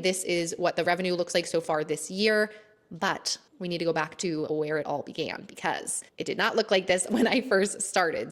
This is what the revenue looks like so far this year. But we need to go back to where it all began because it did not look like this when I first started.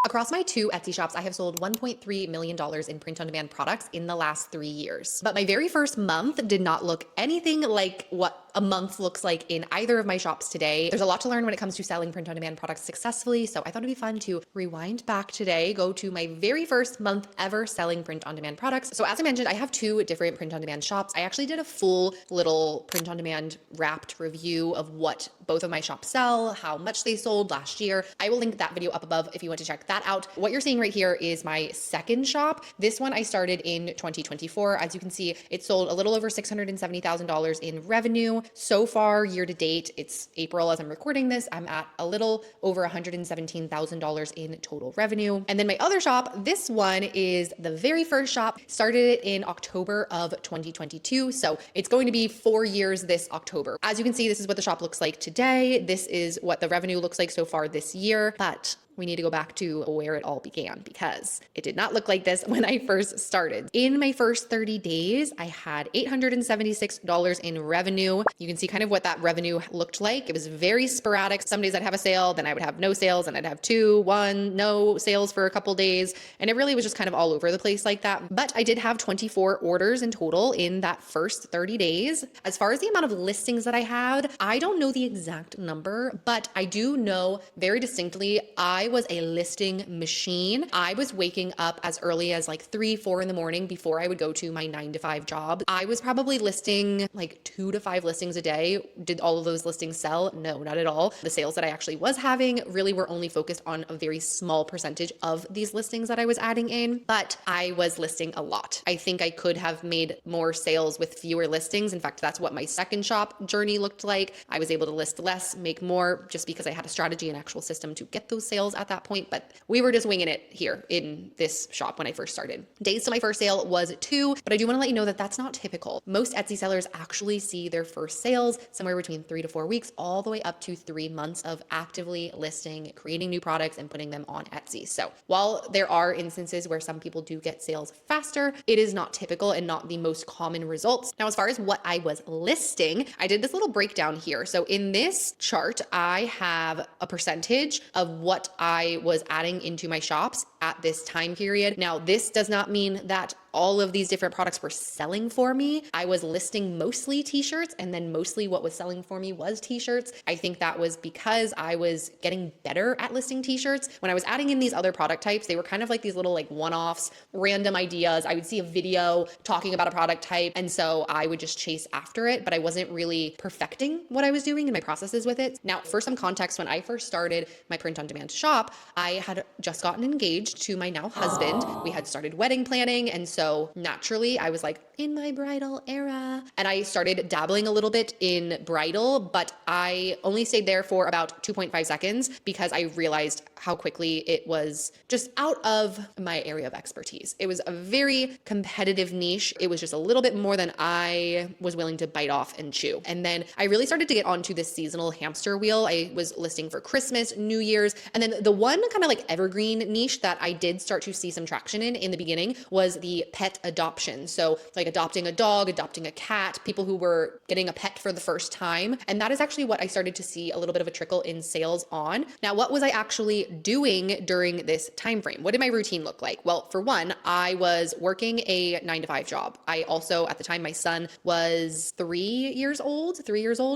Across my 2 Etsy shops, I have sold $1.3 million in print-on-demand products in the last 3 years. But my very first month did not look anything like what a month looks like in either of my shops today. There's a lot to learn when it comes to selling print-on-demand products successfully, so I thought it'd be fun to rewind back today, go to my very first month ever selling print-on-demand products. So as I mentioned, I have 2 different print-on-demand shops. I actually did a full little print-on-demand wrapped review of what both of my shops sell, how much they sold last year. I will link that video up above if you want to check that out. What you're seeing right here is my second shop. This one I started in 2024. As you can see, it sold a little over $670,000 in revenue. So far, year to date, it's April as I'm recording this, I'm at a little over $117,000 in total revenue. And then my other shop, this one is the very first shop, started it in October of 2022. So it's going to be 4 years this October. As you can see, this is what the shop looks like today. This is what the revenue looks like so far this year. But we need to go back to where it all began because it did not look like this when I first started. In my first 30 days, I had $876 in revenue. You can see kind of what that revenue looked like. It was very sporadic. Some days I'd have a sale, then I would have no sales, and I'd have 2, 1, no sales for a couple days. And it really was just kind of all over the place like that. But I did have 24 orders in total in that first 30 days. As far as the amount of listings that I had, I don't know the exact number, but I do know very distinctly I was a listing machine. I was waking up as early as like 3, 4 in the morning before I would go to my 9 to 5 job. I was probably listing like 2 to 5 listings a day. Did all of those listings sell? No, not at all. The sales that I actually was having really were only focused on a very small percentage of these listings that I was adding in, but I was listing a lot. I think I could have made more sales with fewer listings. In fact, that's what my second shop journey looked like. I was able to list less, make more, just because I had a strategy and actual system to get those sales at that point, but we were just winging it here in this shop when I first started. Days to my first sale was 2, but I do want to let you know that that's not typical. Most Etsy sellers actually see their first sales somewhere between 3 to 4 weeks, all the way up to 3 months of actively listing, creating new products, and putting them on Etsy. So while there are instances where some people do get sales faster, it is not typical and not the most common results. Now, as far as what I was listing, I did this little breakdown here. So in this chart, I have a percentage of what I was adding into my shops at this time period. Now, this does not mean that all of these different products were selling for me. I was listing mostly t-shirts, and then mostly what was selling for me was t-shirts. I think that was because I was getting better at listing t-shirts. When I was adding in these other product types, they were kind of like these little like one-offs, random ideas. I would see a video talking about a product type, and so I would just chase after it, but I wasn't really perfecting what I was doing and my processes with it. Now, for some context, when I first started my print-on-demand shop, I had just gotten engaged to my now husband. We had started wedding planning, and so naturally I was like in my bridal era, and I started dabbling a little bit in bridal, but I only stayed there for about 2.5 seconds because I realized how quickly it was just out of my area of expertise. It was a very competitive niche. It was just a little bit more than I was willing to bite off and chew. And then I really started to get onto this seasonal hamster wheel. I was listing for Christmas, New Year's, and then the one kind of like evergreen niche that I did start to see some traction in the beginning was the pet adoption. So like adopting a dog, adopting a cat, people who were getting a pet for the first time. And that is actually what I started to see a little bit of a trickle in sales on. Now, what was I actually doing during this time frame? What did my routine look like? Well, for one, I was working a 9 to 5 job. I also, at the time, my son was 3 years old.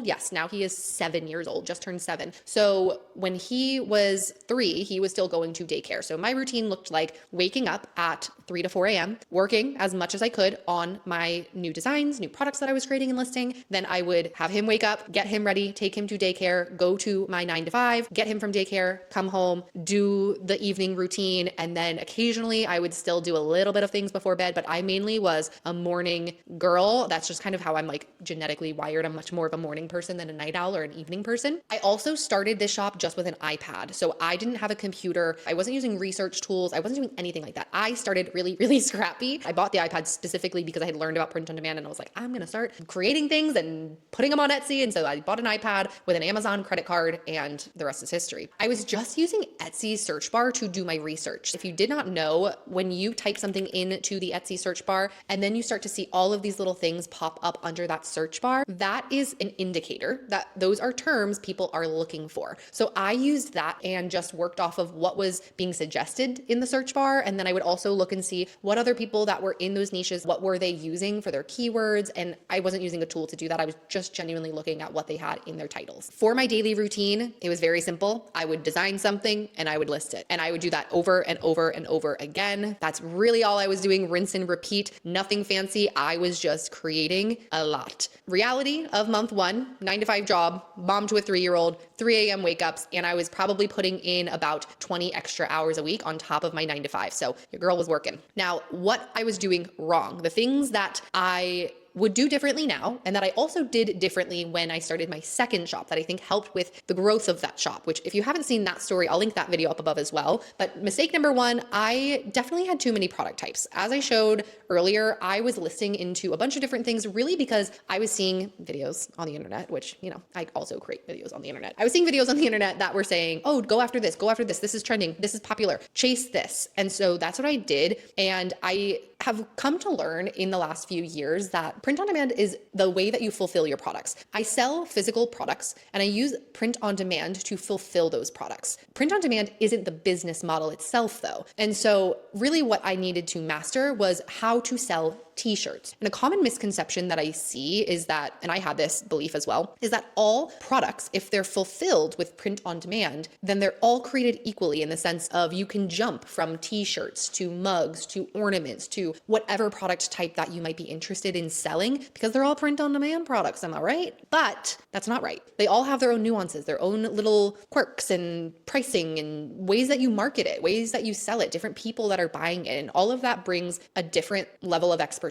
Yes, now he is 7 years old, just turned 7. So when he was 3, he was still going to daycare. So my routine looked like waking up at 3 to 4 a.m., working as much as I could on my new designs, new products that I was creating and listing. Then I would have him wake up, get him ready, take him to daycare, go to my 9 to 5, get him from daycare, come home, do the evening routine. And then occasionally I would still do a little bit of things before bed, but I mainly was a morning girl. That's just kind of how I'm like genetically wired. I'm much more of a morning person than a night owl or an evening person. I also started this shop just with an iPad. So I didn't have a computer. I wasn't using research tools. I wasn't doing anything like that. I started really, really scrappy. I bought the iPad specifically because I I had learned about print on demand and I was like, I'm going to start creating things and putting them on Etsy. And so I bought an iPad with an Amazon credit card and the rest is history. I was just using Etsy's search bar to do my research. If you did not know, when you type something into the Etsy search bar and then you start to see all of these little things pop up under that search bar, that is an indicator that those are terms people are looking for. So I used that and just worked off of what was being suggested in the search bar. And then I would also look and see what other people that were in those niches, what were they using for their keywords. And I wasn't using a tool to do that. I was just genuinely looking at what they had in their titles. For my daily routine, it was very simple. I would design something and I would list it. And I would do that over and over and over again. That's really all I was doing, rinse and repeat, nothing fancy. I was just creating a lot. Reality of month 1, 9-to-5 job, mom to a 3-year-old, 3 a.m. wake ups, and I was probably putting in about 20 extra hours a week on top of my 9-to-5. So your girl was working. Now, what I was doing wrong, the things that I would do differently now, and that I also did differently when I started my second shop that I think helped with the growth of that shop, which if you haven't seen that story, I'll link that video up above as well. But mistake number 1, I definitely had too many product types. As I showed earlier, I was listing into a bunch of different things really because I was seeing videos on the internet, which, I also create videos on the internet. I was seeing videos on the internet that were saying, oh, go after this, this is trending, this is popular, chase this. And so that's what I did. And I have come to learn in the last few years that print on demand is the way that you fulfill your products. I sell physical products and I use print on demand to fulfill those products. Print on demand isn't the business model itself though. And so really what I needed to master was how to sell t-shirts. And a common misconception that I see is that, and I had this belief as well, is that all products, if they're fulfilled with print on demand, then they're all created equally in the sense of you can jump from t-shirts to mugs to ornaments to whatever product type that you might be interested in selling because they're all print on demand products. Am I right? But that's not right. They all have their own nuances, their own little quirks and pricing and ways that you market it, ways that you sell it, different people that are buying it. And all of that brings a different level of expertise,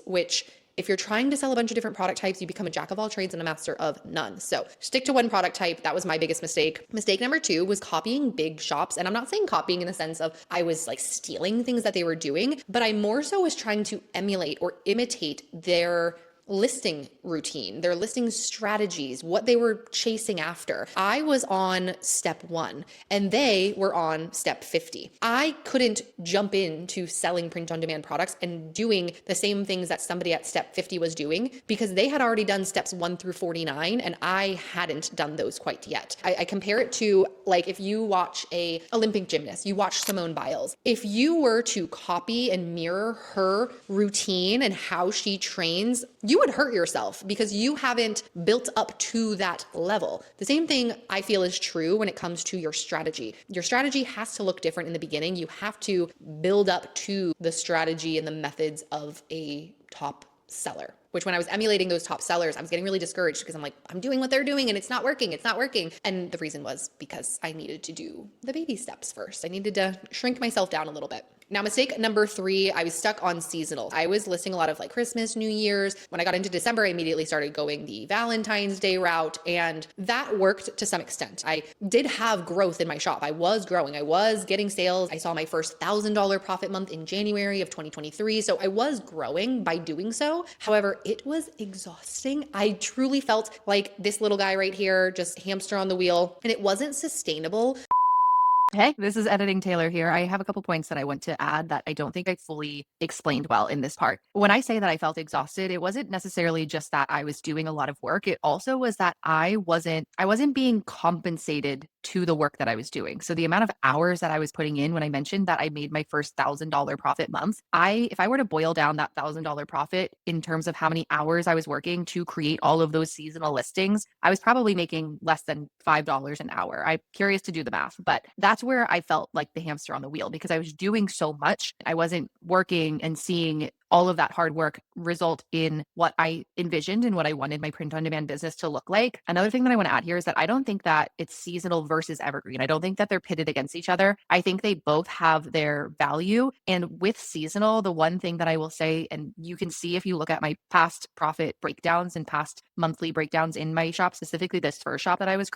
which if you're trying to sell a bunch of different product types, you become a jack of all trades and a master of none. So stick to one product type. That was my biggest mistake. Mistake number 2 was copying big shops. And I'm not saying copying in the sense of I was like stealing things that they were doing, but I more so was trying to emulate or imitate their listing routine, their listing strategies, what they were chasing after. I was on step 1 and they were on step 50. I couldn't jump into selling print on demand products and doing the same things that somebody at step 50 was doing because they had already done steps 1 through 49 and I hadn't done those quite yet. I compare it to like if you watch a Olympic gymnast, you watch Simone Biles. If you were to copy and mirror her routine and how she trains, you would hurt yourself because you haven't built up to that level. The same thing I feel is true when it comes to your strategy. Your strategy has to look different in the beginning. You have to build up to the strategy and the methods of a top seller, which when I was emulating those top sellers, I was getting really discouraged because I'm like, I'm doing what they're doing and it's not working. It's not working. And the reason was because I needed to do the baby steps first. I needed to shrink myself down a little bit. Now, mistake number 3, I was stuck on seasonal. I was listing a lot of like Christmas, New Year's. When I got into December, I immediately started going the Valentine's Day route, and that worked to some extent. I did have growth in my shop. I was growing. I was getting sales. I saw my first $1,000 profit month in January of 2023. So I was growing by doing so. However, it was exhausting. I truly felt like this little guy right here, just hamster on the wheel, and it wasn't sustainable. Hey, this is Editing Taylor here. I have a couple points that I want to add that I don't think I fully explained well in this part. When I say that I felt exhausted, it wasn't necessarily just that I was doing a lot of work. It also was that I wasn't being compensated to the work that I was doing. So the amount of hours that I was putting in when I mentioned that I made my first $1,000 profit month, if I were to boil down that $1,000 profit in terms of how many hours I was working to create all of those seasonal listings, I was probably making less than $5 an hour. I'm curious to do the math, but that's where I felt like the hamster on the wheel because I was doing so much. I wasn't working and seeing all of that hard work result in what I envisioned and what I wanted my print on demand business to look like. Another thing that I want to add here is that I don't think that it's seasonal versus evergreen. I don't think that they're pitted against each other. I think they both have their value. And with seasonal, the one thing that I will say, and you can see if you look at my past profit breakdowns and past monthly breakdowns in my shop, specifically this first shop that I was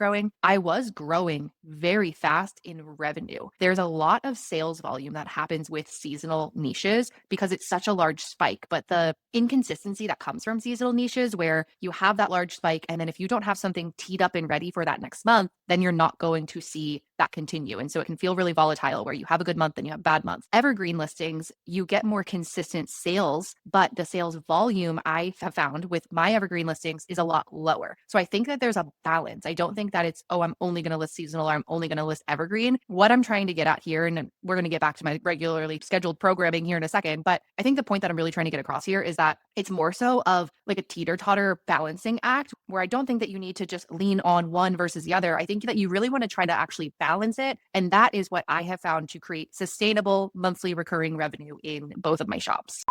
growing very fast in revenue. There's a lot of sales volume that happens with seasonal niches because it's such a large large spike, but the inconsistency that comes from seasonal niches where you have that large spike, and then if you don't have something teed up and ready for that next month, then you're not going to see that continue. And so it can feel really volatile where you have a good month and you have bad months. Evergreen listings, you get more consistent sales, but the sales volume I have found with my evergreen listings is a lot lower. So I think that there's a balance. I don't think that it's, oh, I'm only going to list seasonal or I'm only going to list evergreen. What I'm trying to get at here, and we're going to get back to my regularly scheduled programming here in a second, but I think the point that I'm really trying to get across here is that it's more so of like a teeter-totter balancing act where I don't think that you need to just lean on one versus the other. I think that you really want to try to actually balance it. And that is what I have found to create sustainable monthly recurring revenue in both of my shops.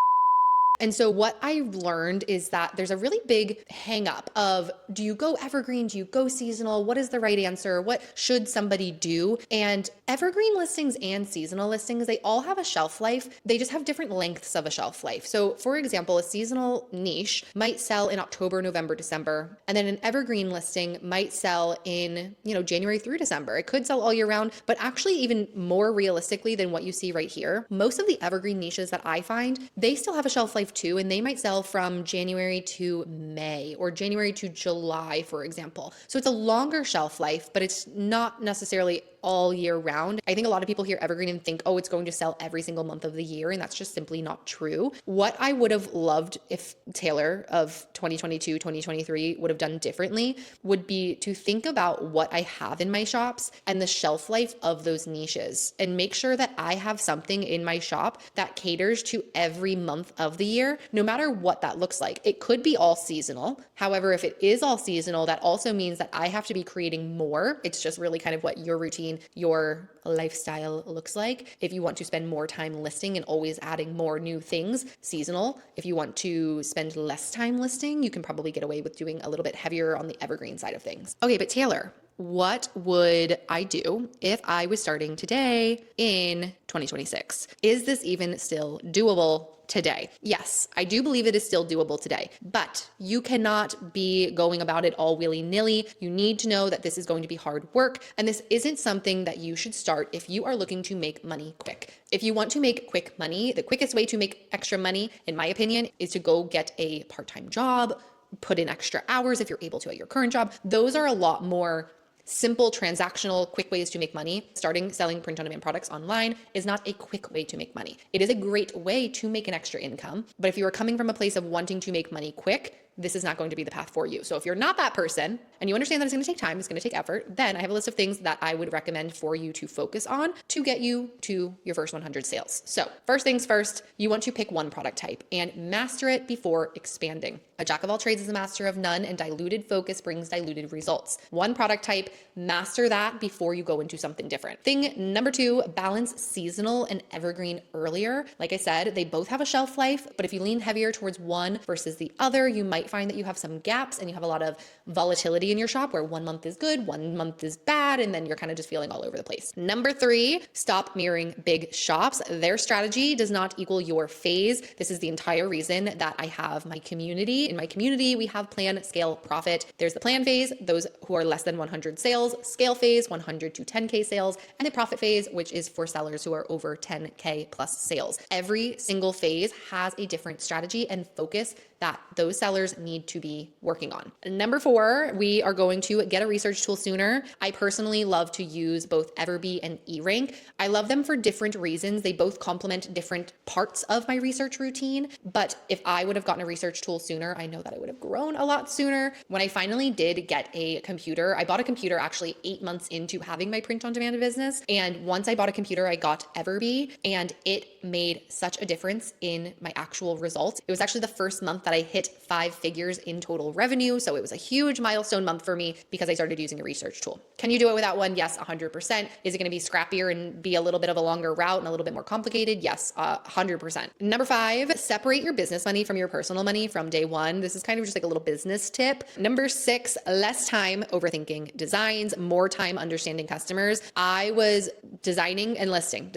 And so what I learned is that there's a really big hang up of, do you go evergreen? Do you go seasonal? What is the right answer? What should somebody do? And evergreen listings and seasonal listings, they all have a shelf life. They just have different lengths of a shelf life. So for example, a seasonal niche might sell in October, November, December, and then an evergreen listing might sell in, January through December. It could sell all year round, but actually even more realistically than what you see right here, most of the evergreen niches that I find, they still have a shelf life too, and they might sell from January to May or January to July, for example. So it's a longer shelf life, but it's not necessarily all year round. I think a lot of people hear evergreen and think, oh, it's going to sell every single month of the year. And that's just simply not true. What I would have loved if Taylor of 2022, 2023 would have done differently would be to think about what I have in my shops and the shelf life of those niches and make sure that I have something in my shop that caters to every month of the year, no matter what that looks like. It could be all seasonal. However, if it is all seasonal, that also means that I have to be creating more. It's just really kind of what your routine, your lifestyle looks like. If you want to spend more time listing and always adding more new things, seasonal. If you want to spend less time listing, you can probably get away with doing a little bit heavier on the evergreen side of things. Okay, but Taylor, what would I do if I was starting today in 2026? Is this even still doable today? Yes, I do believe it is still doable today, but you cannot be going about it all willy-nilly. You need to know that this is going to be hard work, and this isn't something that you should start if you are looking to make money quick. If you want to make quick money, the quickest way to make extra money, in my opinion, is to go get a part-time job, put in extra hours if you're able to at your current job. Those are a lot more simple, transactional, quick ways to make money. Starting selling print-on-demand products online is not a quick way to make money. It is a great way to make an extra income, but if you are coming from a place of wanting to make money quick, this is not going to be the path for you. So if you're not that person and you understand that it's going to take time, it's going to take effort, then I have a list of things that I would recommend for you to focus on to get you to your first 100 sales. So first things first, you want to pick one product type and master it before expanding. A jack of all trades is a master of none, and diluted focus brings diluted results. One product type, master that before you go into something different. Thing number 2, balance seasonal and evergreen earlier. Like I said, they both have a shelf life, but if you lean heavier towards one versus the other, you might find that you have some gaps and you have a lot of volatility in your shop where 1 month is good, 1 month is bad, and then you're kind of just feeling all over the place. Number 3, stop mirroring big shops. Their strategy does not equal your phase. This is the entire reason that I have my community. In my community, we have plan, scale, profit. There's the plan phase, those who are less than 100 sales, scale phase, 100 to 10K sales, and the profit phase, which is for sellers who are over 10K plus sales. Every single phase has a different strategy and focus that those sellers need to be working on. Number 4, we are going to get a research tool sooner. I personally love to use both Everbee and eRank. I love them for different reasons. They both complement different parts of my research routine. But if I would have gotten a research tool sooner, I know that I would have grown a lot sooner. When I finally did get a computer, I bought a computer actually 8 months into having my print on demand business. And once I bought a computer, I got Everbee, and it made such a difference in my actual results. It was actually the first month that I hit 5 figures in total revenue. So it was a huge milestone month for me because I started using a research tool. Can you do it without one? Yes, 100%. Is it going to be scrappier and be a little bit of a longer route and a little bit more complicated? Yes, 100%. Number 5, separate your business money from your personal money from day one. This is kind of just like a little business tip. Number 6, less time overthinking designs, more time understanding customers. I was designing and listing.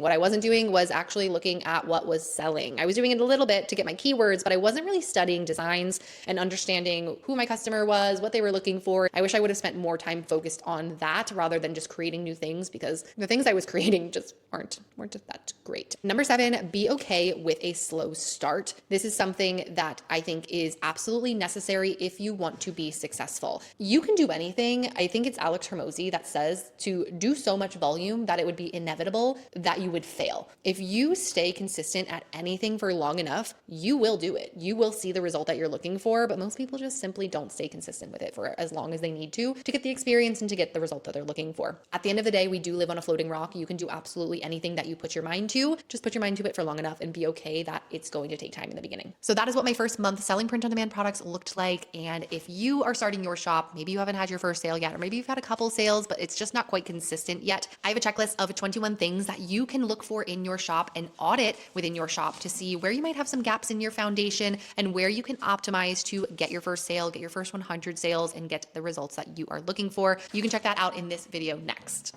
What I wasn't doing was actually looking at what was selling. I was doing it a little bit to get my keywords, but but I wasn't really studying designs and understanding who my customer was, what they were looking for. I wish I would have spent more time focused on that rather than just creating new things, because the things I was creating just weren't that great. Number 7, be okay with a slow start. This is something that I think is absolutely necessary if you want to be successful. You can do anything. I think it's Alex Hormozy that says to do so much volume that it would be inevitable that you would fail. If you stay consistent at anything for long enough, you will do it. You will see the result that you're looking for, but most people just simply don't stay consistent with it for as long as they need to get the experience and to get the result that they're looking for. At the end of the day, we do live on a floating rock. You can do absolutely anything that you put your mind to. Just put your mind to it for long enough and be okay that it's going to take time in the beginning. So that is what my first month selling print-on-demand products looked like. And if you are starting your shop, maybe you haven't had your first sale yet, or maybe you've had a couple sales, but it's just not quite consistent yet. I have a checklist of 21 things that you can look for in your shop and audit within your shop to see where you might have some gaps in your foundation and where you can optimize to get your first sale, get your first 100 sales, and get the results that you are looking for. You can check that out in this video next.